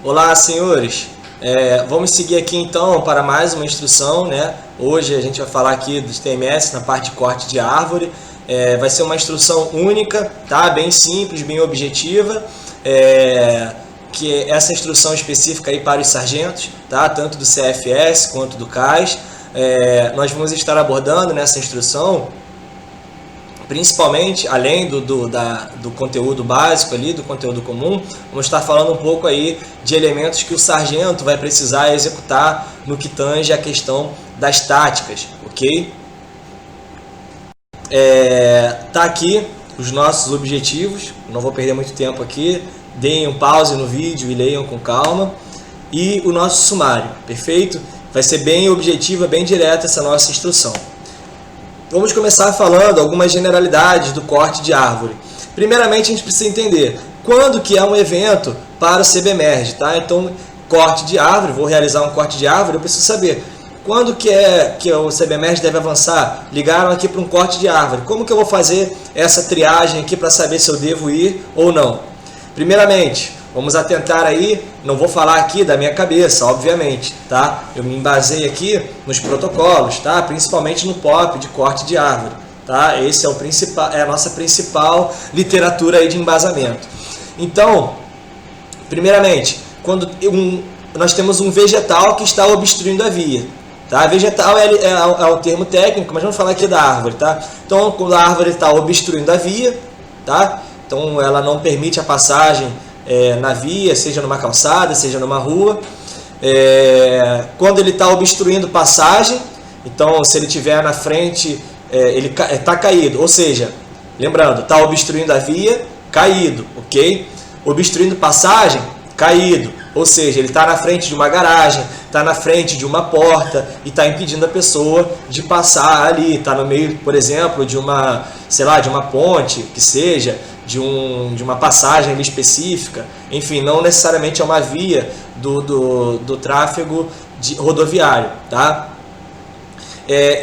Olá, senhores. Vamos seguir aqui então para mais uma instrução, né? Hoje a gente vai falar aqui dos TMS na parte de corte de árvore. Vai ser uma instrução única, tá? Bem simples, bem objetiva. Que é essa instrução específica aí para os sargentos, tá? Tanto do CFS quanto do CAS. Nós vamos estar abordando nessa instrução, principalmente, além do conteúdo básico ali, do conteúdo comum, vamos estar falando um pouco aí de elementos que o sargento vai precisar executar no que tange a questão das táticas, ok? Tá aqui os nossos objetivos, não vou perder muito tempo aqui, deem um pause no vídeo e leiam com calma. E o nosso sumário, perfeito? Vai ser bem objetiva, bem direta essa nossa instrução. Vamos começar falando algumas generalidades do corte de árvore. Primeiramente, a gente precisa entender quando que é um evento para o CBMERG, tá? Então, corte de árvore, vou realizar um corte de árvore, eu preciso saber quando que o CBMERG deve avançar. Ligaram aqui para um corte de árvore. Como que eu vou fazer essa triagem aqui para saber se eu devo ir ou não? Primeiramente, vamos atentar aí, não vou falar aqui da minha cabeça, obviamente, tá? Eu me embasei aqui nos protocolos, tá? Principalmente no POP de corte de árvore, tá? Esse é o principal, a nossa principal literatura aí de embasamento. Então, primeiramente, quando nós temos um vegetal que está obstruindo a via, tá? Vegetal é o termo técnico, mas vamos falar aqui da árvore, tá? Então, quando a árvore está obstruindo a via, tá? Então, ela não permite a passagem na via, seja numa calçada, seja numa rua. Quando ele está obstruindo passagem, então se ele estiver na frente, ele está caído, ou seja, lembrando, está obstruindo a via, caído, ok? Obstruindo passagem, caído, ou seja, ele está na frente de uma garagem, está na frente de uma porta e está impedindo a pessoa de passar ali, está no meio, por exemplo, de uma, sei lá, de uma ponte, que seja, de uma passagem ali específica, enfim, não necessariamente é uma via do tráfego rodoviário, tá?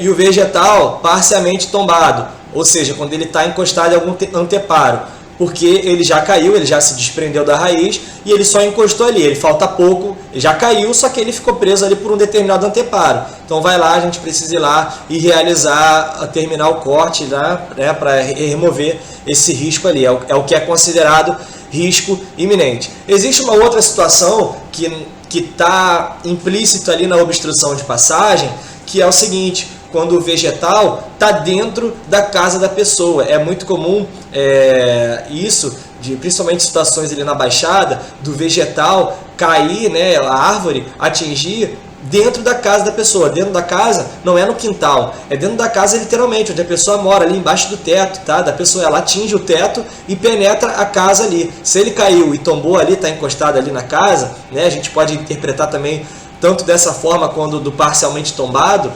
E o vegetal parcialmente tombado, ou seja, quando ele está encostado em algum anteparo, porque ele já caiu, ele já se desprendeu da raiz e ele só encostou ali, ele falta pouco, ele já caiu, só que ele ficou preso ali por um determinado anteparo. Então vai lá, a gente precisa ir lá e realizar, terminar o corte, né, para remover esse risco ali, é o que é considerado risco iminente. Existe uma outra situação que está implícito ali na obstrução de passagem, que é o seguinte: quando o vegetal está dentro da casa da pessoa. É muito comum isso, principalmente situações ali na Baixada, do vegetal cair, né, a árvore atingir dentro da casa da pessoa. Dentro da casa não é no quintal, é dentro da casa literalmente, onde a pessoa mora, ali embaixo do teto, tá? Da pessoa, ela atinge o teto e penetra a casa ali. Se ele caiu e tombou ali, está encostado ali na casa, né, a gente pode interpretar também tanto dessa forma quanto do parcialmente tombado.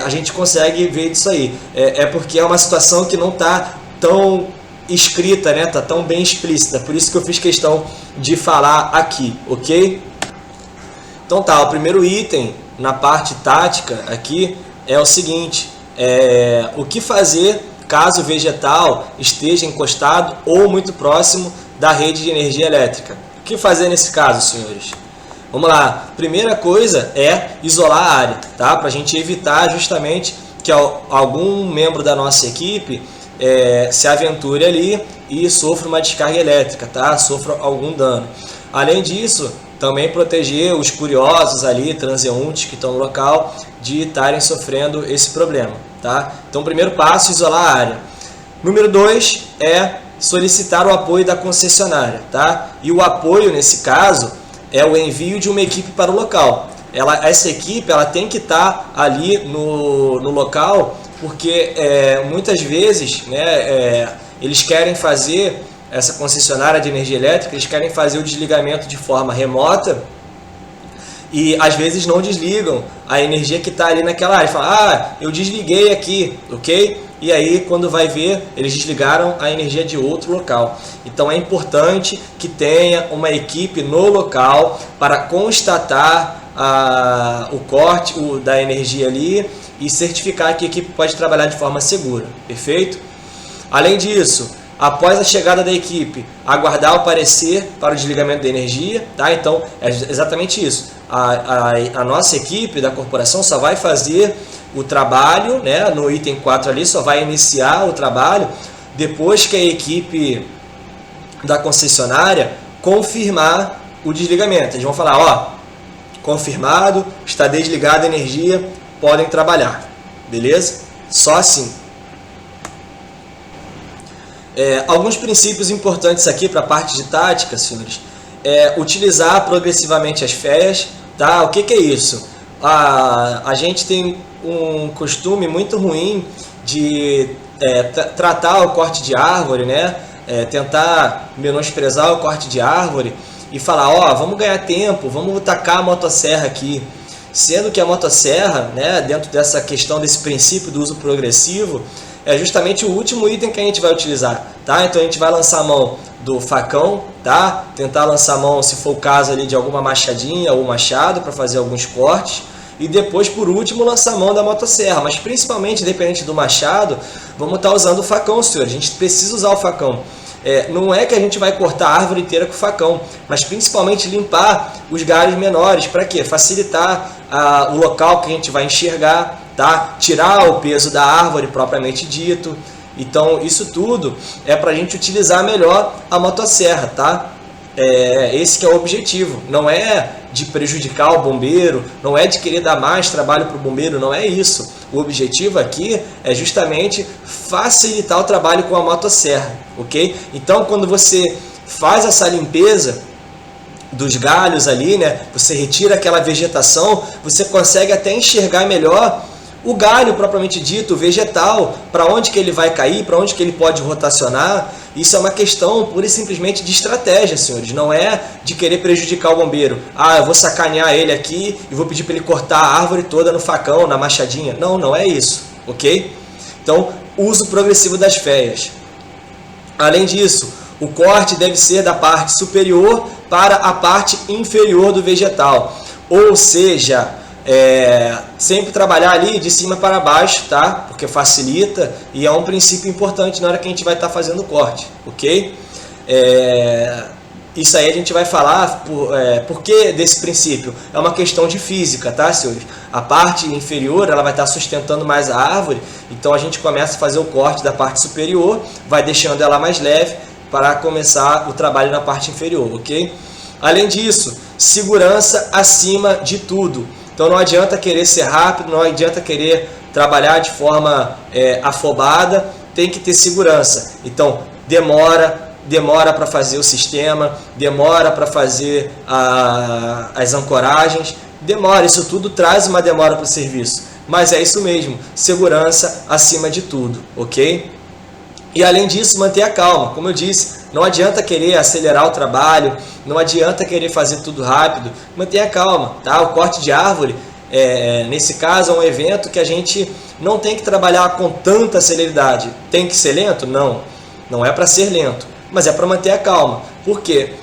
A gente consegue ver isso aí. Porque é uma situação que não está tão escrita, né? Está tão bem explícita. Por isso que eu fiz questão de falar aqui, ok? Então tá, o primeiro item na parte tática aqui é o seguinte: o que fazer caso o vegetal esteja encostado ou muito próximo da rede de energia elétrica? O que fazer nesse caso, senhores? Vamos lá, primeira coisa é isolar a área, tá? Para a gente evitar justamente que algum membro da nossa equipe se aventure ali e sofra uma descarga elétrica, tá? Sofra algum dano. Além disso, também proteger os curiosos ali, transeuntes que estão no local, de estarem sofrendo esse problema, tá? Então, primeiro passo, isolar a área. Número 2 é solicitar o apoio da concessionária, tá? E o apoio, nesse caso, é o envio de uma equipe para o local. Essa equipe ela tem que estar ali no local, porque muitas vezes, né, eles querem fazer, essa concessionária de energia elétrica, eles querem fazer o desligamento de forma remota e às vezes não desligam a energia que está ali naquela área. Fala, eu desliguei aqui, ok? E aí, quando vai ver, eles desligaram a energia de outro local. Então, é importante que tenha uma equipe no local para constatar o corte da energia ali e certificar que a equipe pode trabalhar de forma segura. Perfeito? Além disso, após a chegada da equipe, aguardar o parecer para o desligamento da energia, tá? Então é exatamente isso. A nossa equipe da corporação só vai fazer o trabalho, né, no item 4 ali, só vai iniciar o trabalho depois que a equipe da concessionária confirmar o desligamento. Eles vão falar, ó, confirmado, está desligada a energia, podem trabalhar, beleza? Só assim. Alguns princípios importantes aqui para a parte de tática, senhores, utilizar progressivamente as feias, tá? O que é isso? A gente tem um costume muito ruim de tratar o corte de árvore, né? Tentar menosprezar o corte de árvore e falar, ó, vamos ganhar tempo, vamos tacar a motosserra aqui. Sendo que a motosserra, né, dentro dessa questão desse princípio do uso progressivo, é justamente o último item que a gente vai utilizar, tá? Então a gente vai lançar a mão do facão, tá? Tentar lançar a mão, se for o caso ali, de alguma machadinha ou machado para fazer alguns cortes. E depois, por último, lançar a mão da motosserra. Mas principalmente, independente do machado, vamos estar usando o facão, senhor. A gente precisa usar o facão. Não é que a gente vai cortar a árvore inteira com o facão, mas principalmente limpar os galhos menores. Para quê? Facilitar o local que a gente vai enxergar, tá? Tirar o peso da árvore propriamente dito. Então, isso tudo é para a gente utilizar melhor a motosserra, tá? Esse que é o objetivo. Não é de prejudicar o bombeiro, não é de querer dar mais trabalho para o bombeiro, não é isso. O objetivo aqui é justamente facilitar o trabalho com a motosserra, ok? Então, quando você faz essa limpeza dos galhos ali, né, você retira aquela vegetação, você consegue até enxergar melhor o galho propriamente dito, o vegetal, para onde que ele vai cair, para onde que ele pode rotacionar. Isso é uma questão pura e simplesmente de estratégia, senhores. Não é de querer prejudicar o bombeiro. Ah, eu vou sacanear ele aqui e vou pedir para ele cortar a árvore toda no facão, na machadinha. Não, não é isso, ok? Então, uso progressivo das feias. Além disso, o corte deve ser da parte superior para a parte inferior do vegetal. Ou seja, sempre trabalhar ali de cima para baixo, tá? Porque facilita e é um princípio importante na hora que a gente vai estar fazendo o corte, ok? Isso aí a gente vai falar por que desse princípio. É uma questão de física, tá, senhores? A parte inferior ela vai estar sustentando mais a árvore, então a gente começa a fazer o corte da parte superior, vai deixando ela mais leve para começar o trabalho na parte inferior, ok? Além disso, segurança acima de tudo. Então não adianta querer ser rápido, não adianta querer trabalhar de forma afobada, tem que ter segurança. Então demora para fazer o sistema, demora para fazer as ancoragens, demora, isso tudo traz uma demora para o serviço. Mas é isso mesmo, segurança acima de tudo, ok? E além disso, manter a calma. Como eu disse, não adianta querer acelerar o trabalho, não adianta querer fazer tudo rápido, manter a calma, tá? O corte de árvore, nesse caso, é um evento que a gente não tem que trabalhar com tanta celeridade. Tem que ser lento? Não, não é para ser lento, mas é para manter a calma. Por quê?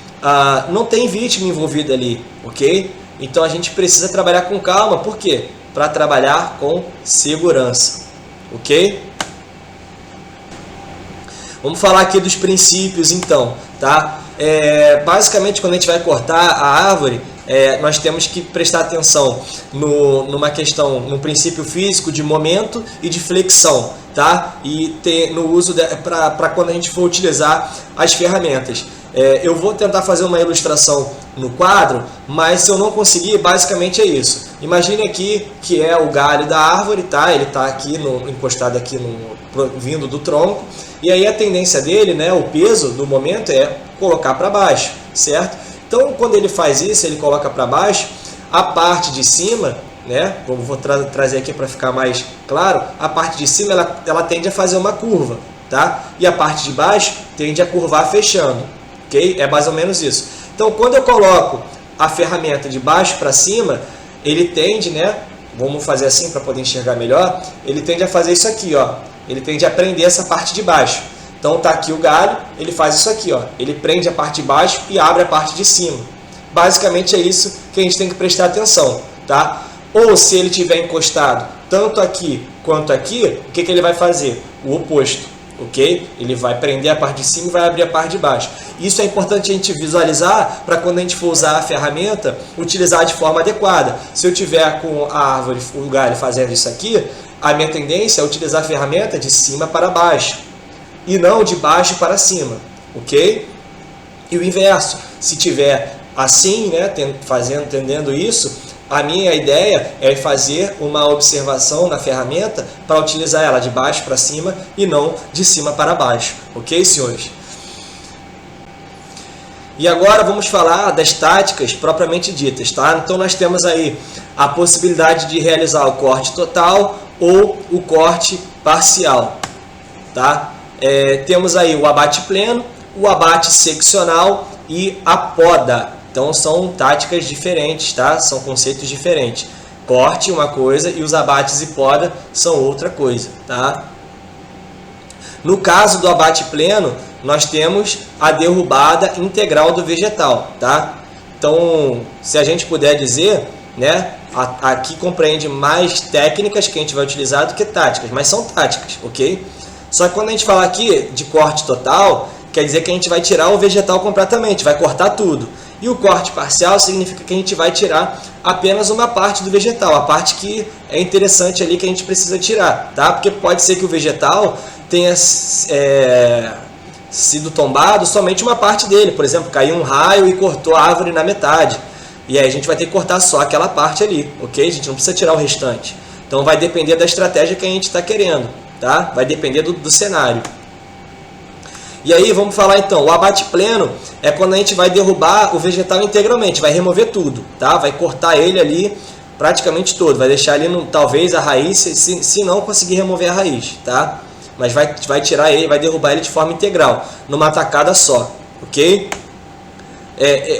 Não tem vítima envolvida ali, ok? Então a gente precisa trabalhar com calma, por quê? Para trabalhar com segurança, ok? Vamos falar aqui dos princípios então, tá? Basicamente, quando a gente vai cortar a árvore, nós temos que prestar atenção numa questão, no princípio físico de momento e de flexão, tá? E no uso para quando a gente for utilizar as ferramentas. Eu vou tentar fazer uma ilustração no quadro, mas se eu não conseguir, basicamente é isso. Imagine aqui que é o galho da árvore, tá? Ele está aqui encostado aqui vindo do tronco, e aí a tendência dele, né, o peso do momento é colocar para baixo, certo? Então, quando ele faz isso, ele coloca para baixo, a parte de cima, né, vou trazer aqui para ficar mais claro, a parte de cima ela tende a fazer uma curva, tá? E a parte de baixo tende a curvar fechando, ok? É mais ou menos isso. Então, quando eu coloco a ferramenta de baixo para cima, ele tende, né, vamos fazer assim para poder enxergar melhor, ele tende a fazer isso aqui, ó. Ele tende a prender essa parte de baixo. Então tá aqui o galho, ele faz isso aqui, ó. Ele prende a parte de baixo e abre a parte de cima. Basicamente é isso que a gente tem que prestar atenção, tá? Ou se ele tiver encostado tanto aqui quanto aqui, o que ele vai fazer? O oposto, ok? Ele vai prender a parte de cima e vai abrir a parte de baixo. Isso é importante a gente visualizar para quando a gente for usar a ferramenta, utilizar de forma adequada. Se eu tiver com a árvore, o galho fazendo isso aqui, a minha tendência é utilizar a ferramenta de cima para baixo e não de baixo para cima, ok? E o inverso, se tiver assim, né, entendendo isso, a minha ideia é fazer uma observação na ferramenta para utilizar ela de baixo para cima e não de cima para baixo, ok, senhores? E agora vamos falar das táticas propriamente ditas, tá? Então nós temos aí a possibilidade de realizar o corte total ou o corte parcial, tá? Temos aí o abate pleno, o abate seccional e a poda. Então são táticas diferentes, tá? São conceitos diferentes. Corte uma coisa e os abates e poda são outra coisa, tá? No caso do abate pleno, nós temos a derrubada integral do vegetal, tá? Então, se a gente puder dizer, né, aqui compreende mais técnicas que a gente vai utilizar do que táticas, mas são táticas, ok? Só que quando a gente fala aqui de corte total, quer dizer que a gente vai tirar o vegetal completamente, vai cortar tudo. E o corte parcial significa que a gente vai tirar apenas uma parte do vegetal, a parte que é interessante ali que a gente precisa tirar, tá? Porque pode ser que o vegetal tenha sido tombado somente uma parte dele, por exemplo, caiu um raio e cortou a árvore na metade. E aí a gente vai ter que cortar só aquela parte ali, ok? A gente não precisa tirar o restante. Então vai depender da estratégia que a gente está querendo, tá? Vai depender do cenário. E aí vamos falar então, o abate pleno é quando a gente vai derrubar o vegetal integralmente, vai remover tudo, tá? Vai cortar ele ali praticamente todo, vai deixar ali talvez a raiz, se não conseguir remover a raiz, tá? Mas vai tirar ele, vai derrubar ele de forma integral, numa tacada só, ok?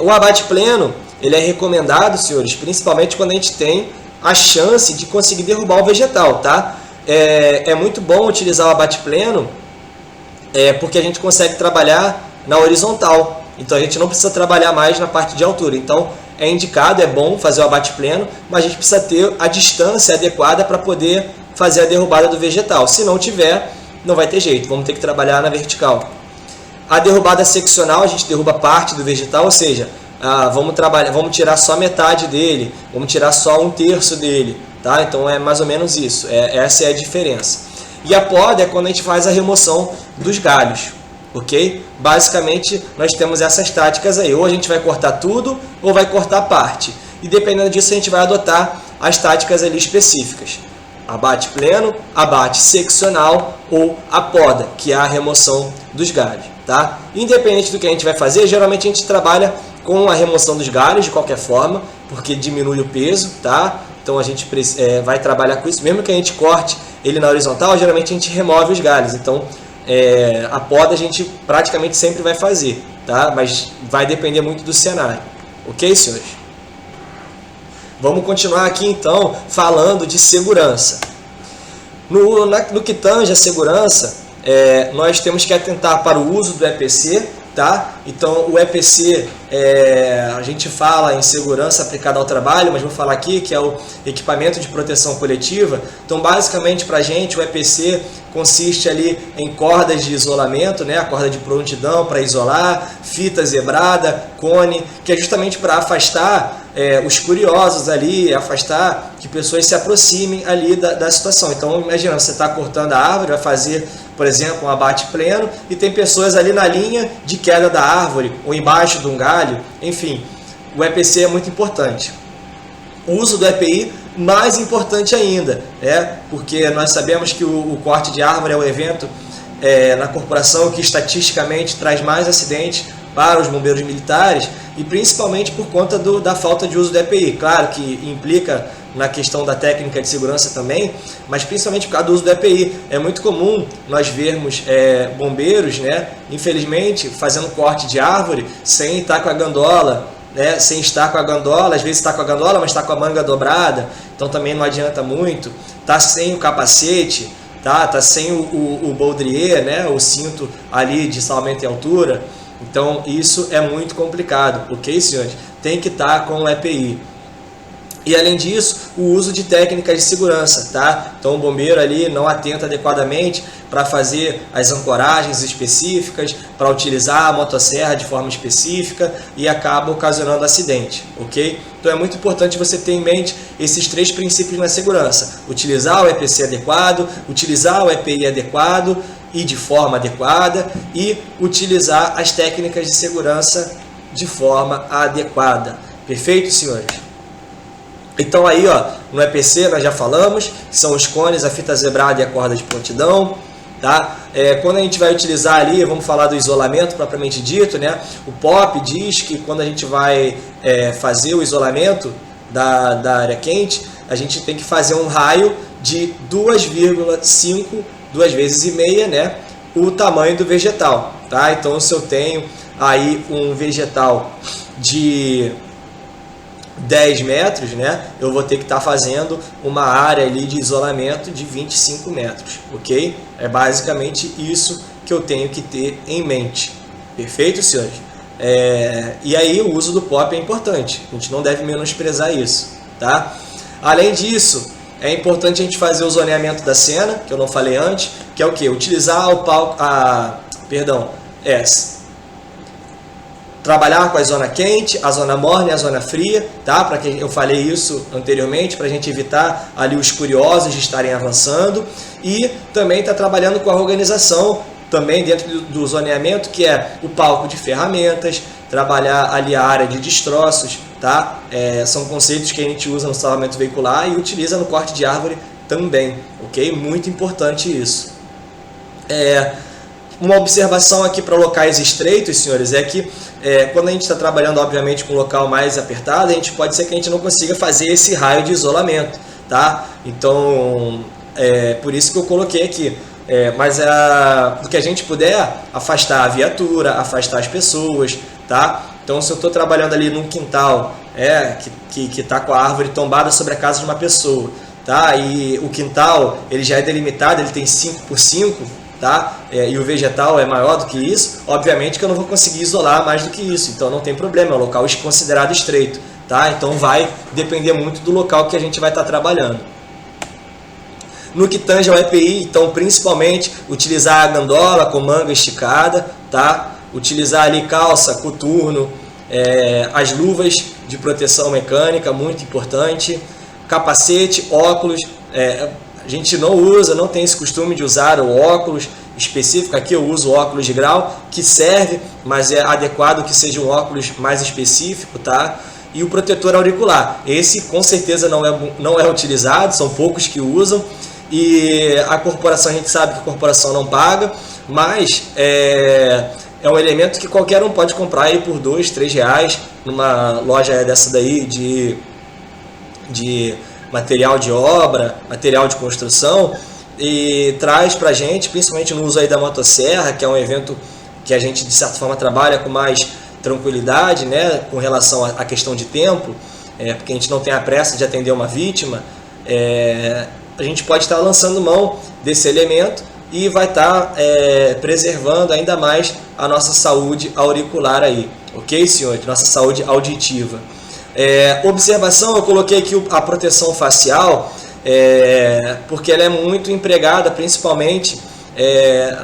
O abate pleno, ele é recomendado, senhores, principalmente quando a gente tem a chance de conseguir derrubar o vegetal, tá? É muito bom utilizar o abate pleno, porque a gente consegue trabalhar na horizontal, então a gente não precisa trabalhar mais na parte de altura. Então é indicado, é bom fazer o abate pleno, mas a gente precisa ter a distância adequada para poder fazer a derrubada do vegetal. Se não tiver, não vai ter jeito, vamos ter que trabalhar na vertical. A derrubada seccional, a gente derruba parte do vegetal, ou seja, vamos tirar só metade dele, vamos tirar só 1/3 dele, tá? Então é mais ou menos isso, essa é a diferença. E a poda é quando a gente faz a remoção dos galhos, ok? Basicamente, nós temos essas táticas aí, ou a gente vai cortar tudo, ou vai cortar parte. E dependendo disso, a gente vai adotar as táticas ali específicas. Abate pleno, abate seccional ou a poda, que é a remoção dos galhos, tá? Independente do que a gente vai fazer, geralmente a gente trabalha com a remoção dos galhos de qualquer forma, porque diminui o peso, tá? Então a gente vai trabalhar com isso, mesmo que a gente corte ele na horizontal, geralmente a gente remove os galhos. Então a poda a gente praticamente sempre vai fazer, tá? Mas vai depender muito do cenário, ok, senhores? Vamos continuar aqui então falando de segurança. No que tange a segurança, nós temos que atentar para o uso do EPC, tá? Então o EPC, a gente fala em segurança aplicada ao trabalho, mas vou falar aqui que é o equipamento de proteção coletiva. Então basicamente para a gente o EPC consiste ali em cordas de isolamento, né? A corda de prontidão para isolar, fita zebrada, cone, que é justamente para afastar os curiosos ali, afastar que pessoas se aproximem ali da situação. Então imagina, você está cortando a árvore, vai fazer, por exemplo, um abate pleno e tem pessoas ali na linha de queda da árvore ou embaixo de um galho, enfim, o EPC é muito importante. O uso do EPI mais importante ainda, porque nós sabemos que o corte de árvore é o evento na corporação que estatisticamente traz mais acidentes para os bombeiros militares e principalmente por conta da falta de uso do EPI. Claro que implica na questão da técnica de segurança também, mas principalmente por causa do uso do EPI. É muito comum nós vermos bombeiros, né, infelizmente, fazendo corte de árvore sem estar com a gandola, né, sem estar com a gandola, às vezes está com a gandola, mas está com a manga dobrada, então também não adianta muito, está sem o capacete, tá sem o baudrier, né, o cinto ali de salvamento em altura. Então isso é muito complicado, ok, senhores? Tem que estar com o EPI. E além disso, o uso de técnicas de segurança, tá? Então o bombeiro ali não atenta adequadamente para fazer as ancoragens específicas, para utilizar a motosserra de forma específica e acaba ocasionando acidente, ok? Então é muito importante você ter em mente esses 3 princípios na segurança: utilizar o EPC adequado, utilizar o EPI adequado e de forma adequada e utilizar as técnicas de segurança de forma adequada. Perfeito, senhores? Então aí, ó, no EPC nós já falamos, que são os cones, a fita zebrada e a corda de prontidão, tá? Quando a gente vai utilizar ali, vamos falar do isolamento propriamente dito, né? O POP diz que quando a gente vai fazer o isolamento da área quente, a gente tem que fazer um raio de 2,5, 2 vezes e meia, né? O tamanho do vegetal, tá? Então se eu tenho aí um vegetal de 10 metros, né, eu vou ter que estar fazendo uma área ali de isolamento de 25 metros, ok? É basicamente isso que eu tenho que ter em mente. Perfeito, senhores? E aí o uso do POP é importante, a gente não deve menosprezar isso, tá? Além disso, é importante a gente fazer o zoneamento da cena, que eu não falei antes, que é o que? Utilizar o palco, trabalhar com a zona quente, a zona morna e a zona fria, tá? Para que eu falei isso anteriormente, para a gente evitar ali os curiosos de estarem avançando, e também está trabalhando com a organização também dentro do zoneamento, que é o palco de ferramentas, trabalhar ali a área de destroços, tá? São conceitos que a gente usa no salvamento veicular e utiliza no corte de árvore também, ok? Muito importante isso. Uma observação aqui para locais estreitos, senhores, é que quando a gente está trabalhando, obviamente, com um local mais apertado, pode ser que a gente não consiga fazer esse raio de isolamento, tá? Então, por isso que eu coloquei aqui. Mas do que a gente puder, afastar a viatura, afastar as pessoas, tá? Então, se eu estou trabalhando ali num quintal que está com a árvore tombada sobre a casa de uma pessoa, tá? E o quintal ele já é delimitado, ele tem 5 por 5, tá? E o vegetal é maior do que isso, obviamente que eu não vou conseguir isolar mais do que isso, então não tem problema, é um local considerado estreito, tá? Então vai depender muito do local que a gente vai estar trabalhando. No que tange ao EPI, então principalmente utilizar a gandola com manga esticada, tá? Utilizar ali calça, coturno, as luvas de proteção mecânica, muito importante, capacete, óculos. A gente não tem esse costume de usar o óculos específico. Aqui eu uso o óculos de grau, que serve, mas é adequado que seja um óculos mais específico, tá? E o protetor auricular. Esse com certeza não é utilizado, são poucos que usam. E a corporação, a gente sabe que a corporação não paga, mas é um elemento que qualquer um pode comprar aí por R$2, R$3 numa loja dessa daí de material de obra, material de construção, e traz pra gente, principalmente no uso aí da motosserra, que é um evento que a gente de certa forma trabalha com mais tranquilidade, né, com relação à questão de tempo, porque a gente não tem a pressa de atender uma vítima, a gente pode estar lançando mão desse elemento e vai estar preservando ainda mais a nossa saúde auricular aí, ok, senhores? Nossa saúde auditiva. Observação, eu coloquei aqui a proteção facial, porque ela é muito empregada, principalmente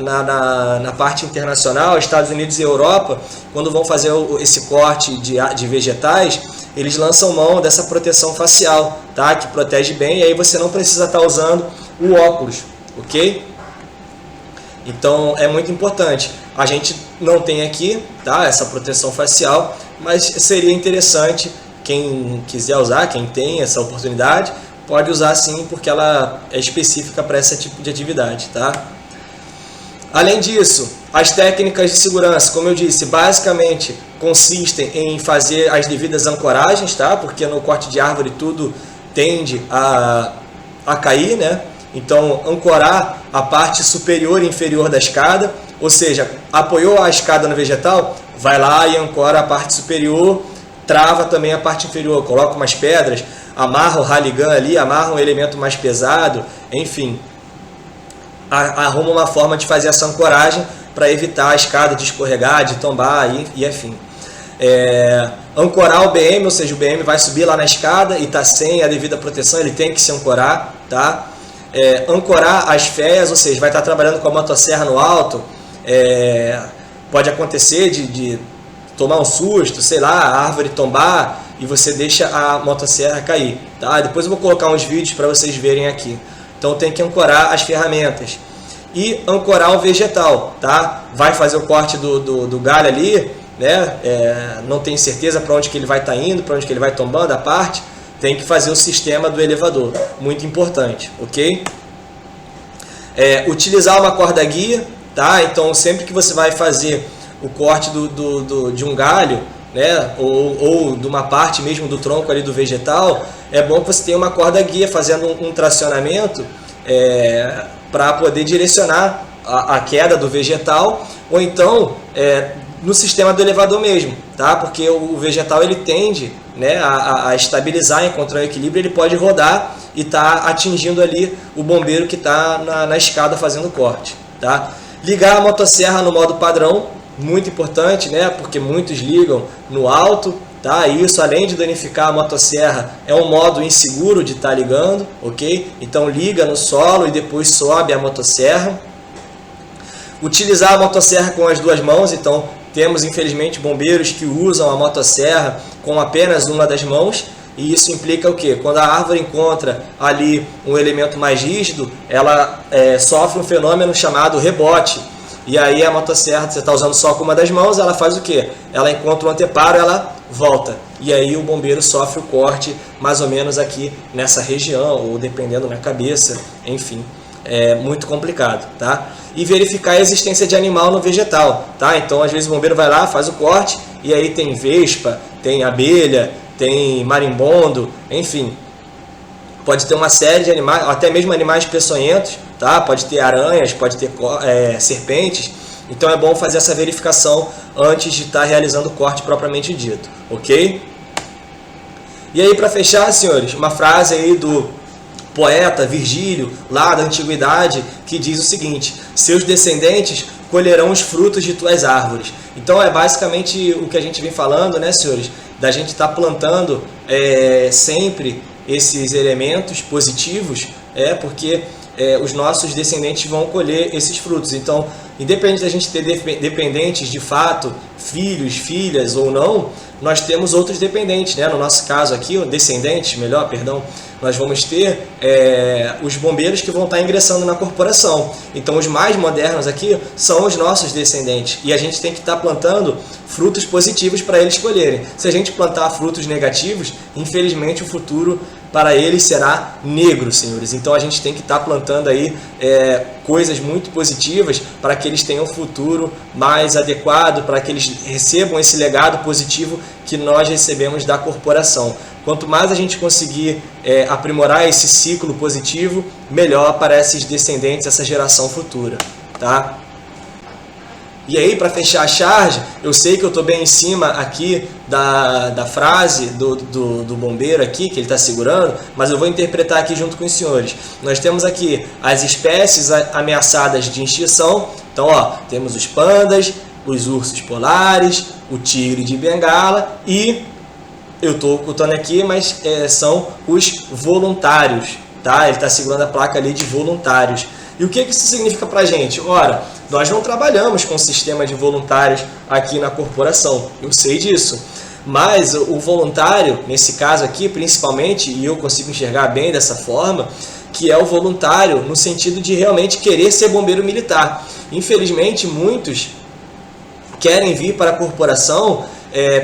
na parte internacional, Estados Unidos e Europa, quando vão fazer esse corte de vegetais, eles lançam mão dessa proteção facial, tá? Que protege bem, e aí você não precisa estar usando o óculos, ok? Então é muito importante. A gente não tem aqui, tá, essa proteção facial, mas seria interessante, quem quiser usar, quem tem essa oportunidade, pode usar sim, porque ela é específica para esse tipo de atividade, tá? Além disso, as técnicas de segurança, como eu disse, basicamente consistem em fazer as devidas ancoragens, tá? Porque no corte de árvore tudo tende a cair, né? Então, ancorar a parte superior e inferior da escada, ou seja, apoiou a escada no vegetal, vai lá e ancora a parte superior, trava também a parte inferior, coloca umas pedras, amarra o raligan ali, amarra um elemento mais pesado, enfim, arruma uma forma de fazer essa ancoragem para evitar a escada de escorregar, de tombar e afim. Ancorar o BM, ou seja, o BM vai subir lá na escada e está sem a devida proteção, ele tem que se ancorar, tá? Ancorar as feias, ou seja, vai estar trabalhando com a motosserra no alto, pode acontecer de tomar um susto, sei lá, a árvore tombar e você deixa a motosserra cair, tá? Depois eu vou colocar uns vídeos para vocês verem aqui. Então tem que ancorar as ferramentas e ancorar o vegetal, tá? Vai fazer o corte do galho ali, né? Não tem certeza para onde que ele vai estar indo, para onde que ele vai tombando a parte, tem que fazer o sistema do elevador, muito importante, ok? Utilizar uma corda guia, tá? Então sempre que você vai fazer o corte de um galho, né? ou de uma parte mesmo do tronco ali do vegetal, é bom que você tenha uma corda guia fazendo um tracionamento para poder direcionar a queda do vegetal, ou então no sistema do elevador mesmo, tá? Porque o vegetal ele tende, né, a estabilizar, encontrar o equilíbrio, ele pode rodar e está atingindo ali o bombeiro que está na escada fazendo o corte, tá? Ligar a motosserra no modo padrão, muito importante, né? Porque muitos ligam no alto, tá? E isso, além de danificar a motosserra, é um modo inseguro de estar ligando, ok? Então liga no solo e depois sobe a motosserra. Utilizar a motosserra com as duas mãos, então temos infelizmente bombeiros que usam a motosserra com apenas uma das mãos, e isso implica o quê? Quando a árvore encontra ali um elemento mais rígido, ela sofre um fenômeno chamado rebote. E aí a motosserra, você está usando só com uma das mãos, ela faz o quê? Ela encontra o anteparo, ela volta. E aí o bombeiro sofre o corte mais ou menos aqui nessa região, ou dependendo na cabeça, enfim. É muito complicado, tá? E verificar a existência de animal no vegetal, tá? Então às vezes o bombeiro vai lá, faz o corte, e aí tem vespa, tem abelha, tem marimbondo, enfim. Pode ter uma série de animais, até mesmo animais peçonhentos, tá? Pode ter aranhas, pode ter serpentes. Então é bom fazer essa verificação antes de estar realizando o corte propriamente dito, ok? E aí, para fechar, senhores, uma frase aí do poeta Virgílio, lá da antiguidade, que diz o seguinte: seus descendentes colherão os frutos de tuas árvores. Então é basicamente o que a gente vem falando, né, senhores? Da gente estar plantando sempre esses elementos positivos, porque os nossos descendentes vão colher esses frutos. Então, independente da gente ter dependentes de fato, filhos, filhas ou não, nós temos outros dependentes, né? No nosso caso aqui, descendentes, melhor, perdão, nós vamos ter os bombeiros que vão estar ingressando na corporação. Então, os mais modernos aqui são os nossos descendentes. E a gente tem que estar plantando frutos positivos para eles colherem. Se a gente plantar frutos negativos, infelizmente o futuro para eles será negro, senhores. Então, a gente tem que estar plantando aí coisas muito positivas para que eles tenham um futuro mais adequado, para que eles recebam esse legado positivo que nós recebemos da corporação. Quanto mais a gente conseguir aprimorar esse ciclo positivo, melhor para esses descendentes, essa geração futura, tá? E aí, para fechar a charge, eu sei que eu estou bem em cima aqui da frase do bombeiro aqui, que ele está segurando, mas eu vou interpretar aqui junto com os senhores. Nós temos aqui as espécies ameaçadas de extinção. Então, temos os pandas, os ursos polares, o tigre de Bengala e, eu estou ocultando aqui, mas são os voluntários, tá? Ele está segurando a placa ali de voluntários. E o que isso significa para a gente? Ora, nós não trabalhamos com sistema de voluntários aqui na corporação, eu sei disso. Mas o voluntário, nesse caso aqui, principalmente, e eu consigo enxergar bem dessa forma, que é o voluntário no sentido de realmente querer ser bombeiro militar. Infelizmente, muitos querem vir para a corporação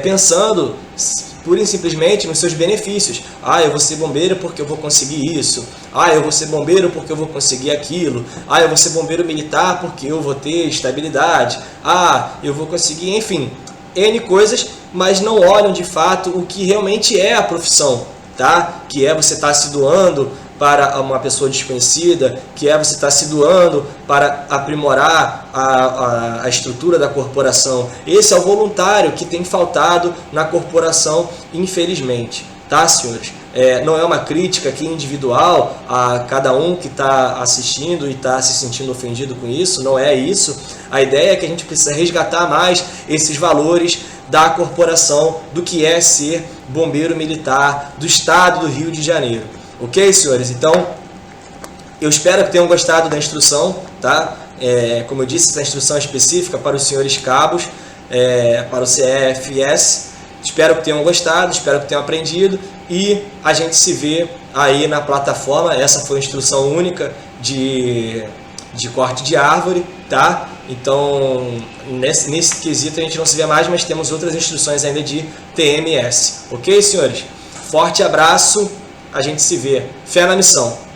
pensando pura e simplesmente nos seus benefícios. Eu vou ser bombeiro porque eu vou conseguir isso. Eu vou ser bombeiro porque eu vou conseguir aquilo. Eu vou ser bombeiro militar porque eu vou ter estabilidade. Eu vou conseguir, enfim, N coisas, mas não olham de fato o que realmente é a profissão, tá? Que é você estar se doando para uma pessoa desconhecida, que é você estar se doando para aprimorar a estrutura da corporação. Esse é o voluntário que tem faltado na corporação, infelizmente. Tá, senhores? Não é uma crítica aqui individual a cada um que está assistindo e está se sentindo ofendido com isso, não é isso. A ideia é que a gente precisa resgatar mais esses valores da corporação do que é ser bombeiro militar do estado do Rio de Janeiro. Ok, senhores? Então, eu espero que tenham gostado da instrução, tá? Como eu disse, essa instrução é específica para os senhores cabos, para o CEFS. Espero que tenham gostado, espero que tenham aprendido e a gente se vê aí na plataforma. Essa foi a instrução única de corte de árvore, tá? Então, nesse quesito a gente não se vê mais, mas temos outras instruções ainda de TMS. Ok, senhores? Forte abraço, a gente se vê. Fé na missão!